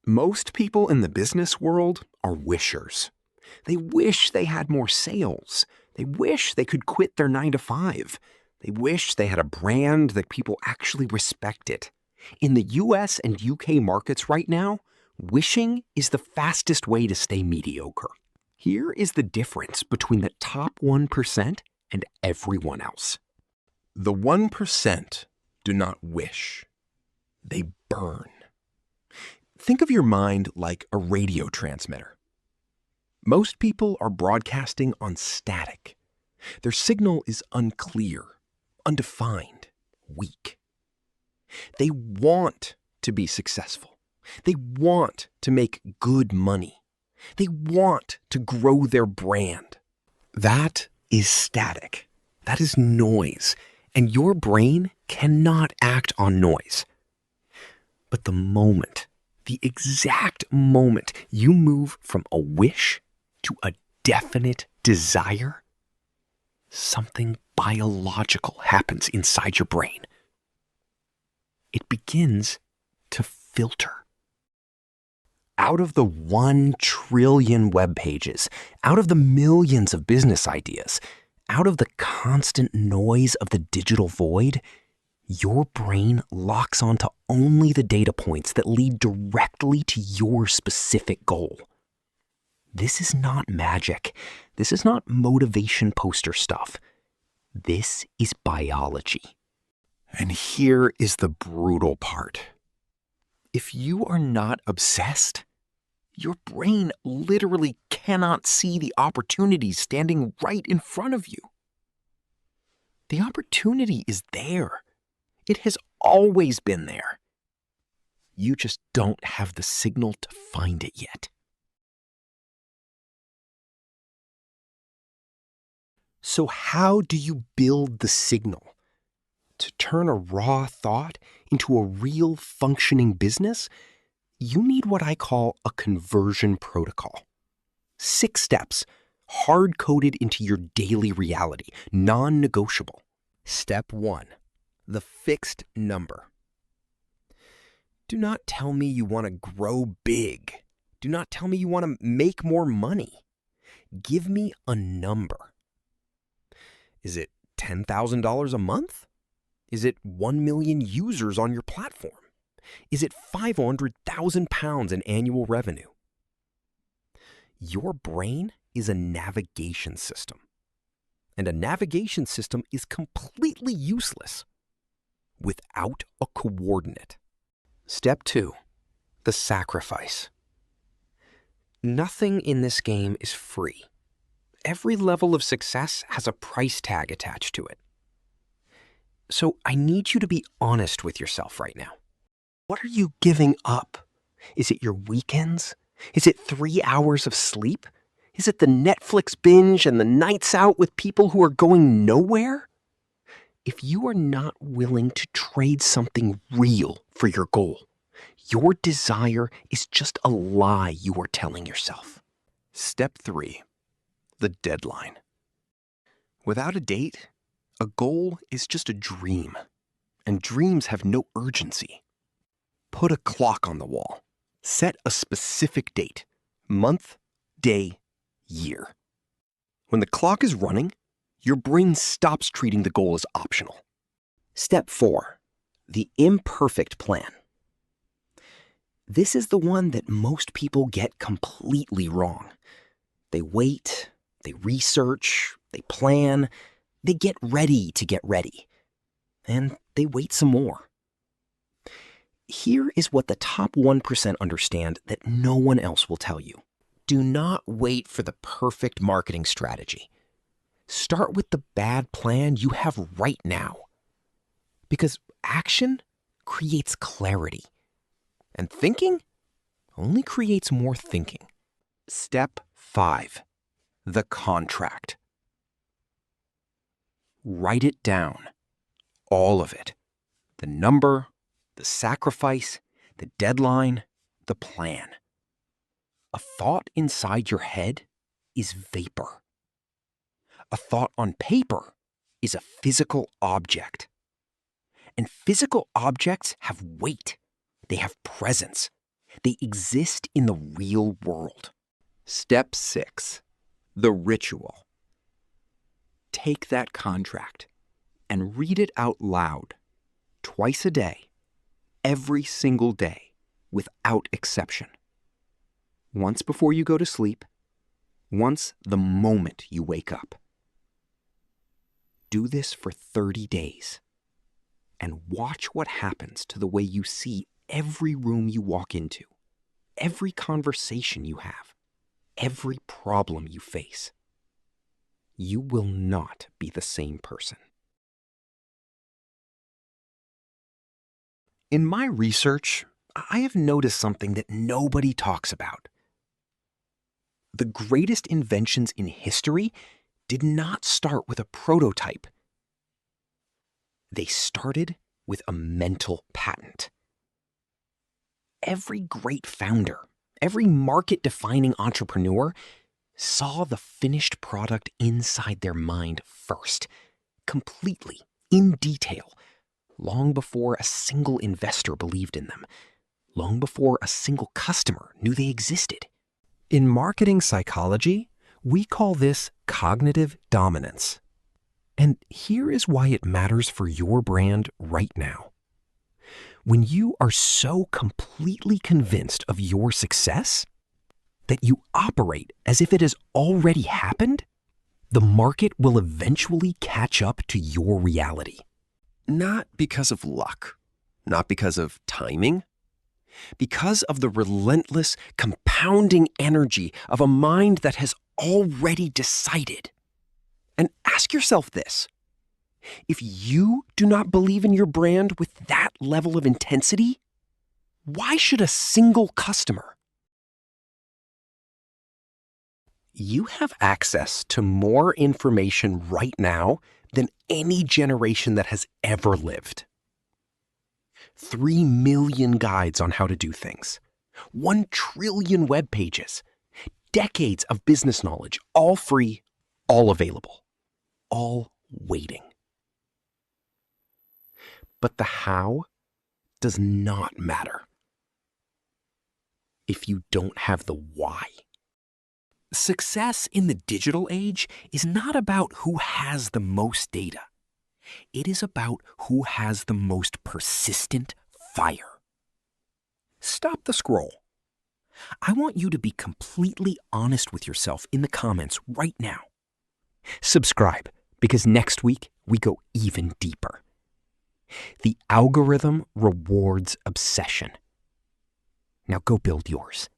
Most people in the business world are wishers. They wish they had more sales. They wish they could quit their 9 to 5. They wish they had a brand that people actually respected. In the US and UK markets right now, wishing is the fastest way to stay mediocre. Here is the difference between the top 1% and everyone else. The 1% do not wish. They burn. Think of your mind like a radio transmitter. Most people are broadcasting on static. Their signal is unclear, undefined, weak. They want to be successful. They want to make good money. They want to grow their brand. That is static. That is noise. And your brain cannot act on noise. But the exact moment you move from a wish to a definite desire, something biological happens inside your brain. It begins to filter. Out of the 1 trillion web pages, out of the millions of business ideas, out of the constant noise of the digital void, your brain locks onto only the data points that lead directly to your specific goal. This is not magic. This is not motivation poster stuff. This is biology. And here is the brutal part. If you are not obsessed, your brain literally cannot see the opportunities standing right in front of you. The opportunity is there. It has always been there. You just don't have the signal to find it yet. So how do you build the signal? To turn a raw thought into a real functioning business, you need what I call a conversion protocol. 6 steps, hard-coded into your daily reality, non-negotiable. Step 1, the fixed number. Do not tell me you want to grow big. Do not tell me you want to make more money. Give me a number. Is it $10,000 a month? Is it 1 million users on your platform? Is it 500,000 pounds in annual revenue? Your brain is a navigation system. And a navigation system is completely useless without a coordinate. Step 2, the sacrifice. Nothing in this game is free. Every level of success has a price tag attached to it. So I need you to be honest with yourself right now. What are you giving up? Is it your weekends? Is it 3 hours of sleep? Is it the Netflix binge and the nights out with people who are going nowhere? If you are not willing to trade something real for your goal, your desire is just a lie you are telling yourself. Step 3, the deadline. Without a date, a goal is just a dream, and dreams have no urgency. Put a clock on the wall. Set a specific date, month, day, year. When the clock is running, your brain stops treating the goal as optional. Step 4, the imperfect plan. This is the one that most people get completely wrong. They wait, they research, they plan, they get ready to get ready, and they wait some more. Here is what the top 1% understand that no one else will tell you. Do not wait for the perfect marketing strategy. Start with the bad plan you have right now. Because action creates clarity, and thinking only creates more thinking. Step 5, the contract. Write it down, all of it. The number, the sacrifice, the deadline, the plan. A thought inside your head is vapor. A thought on paper is a physical object. And physical objects have weight. They have presence. They exist in the real world. Step 6. The ritual. Take that contract and read it out loud, twice a day, every single day, without exception. Once before you go to sleep, once the moment you wake up. Do this for 30 days and watch what happens to the way you see every room you walk into, every conversation you have, every problem you face. You will not be the same person. In my research, I have noticed something that nobody talks about. The greatest inventions in history did not start with a prototype. They started with a mental patent. Every great founder, every market-defining entrepreneur saw the finished product inside their mind first, completely, in detail, long before a single investor believed in them, long before a single customer knew they existed. In marketing psychology, we call this cognitive dominance. And here is why it matters for your brand right now. When you are so completely convinced of your success that you operate as if it has already happened, the market will eventually catch up to your reality. Not because of luck, not because of timing, because of the relentless, compounding energy of a mind that has already decided. And ask yourself this: if you do not believe in your brand with that level of intensity, why should a single customer? You have access to more information right now than any generation that has ever lived. 3 million guides on how to do things, 1 trillion web pages, decades of business knowledge, all free, all available, all waiting. But the how does not matter if you don't have the why. Success in the digital age is not about who has the most data. It is about who has the most persistent fire. Stop the scroll. I want you to be completely honest with yourself in the comments right now. Subscribe, because next week we go even deeper. The algorithm rewards obsession. Now go build yours.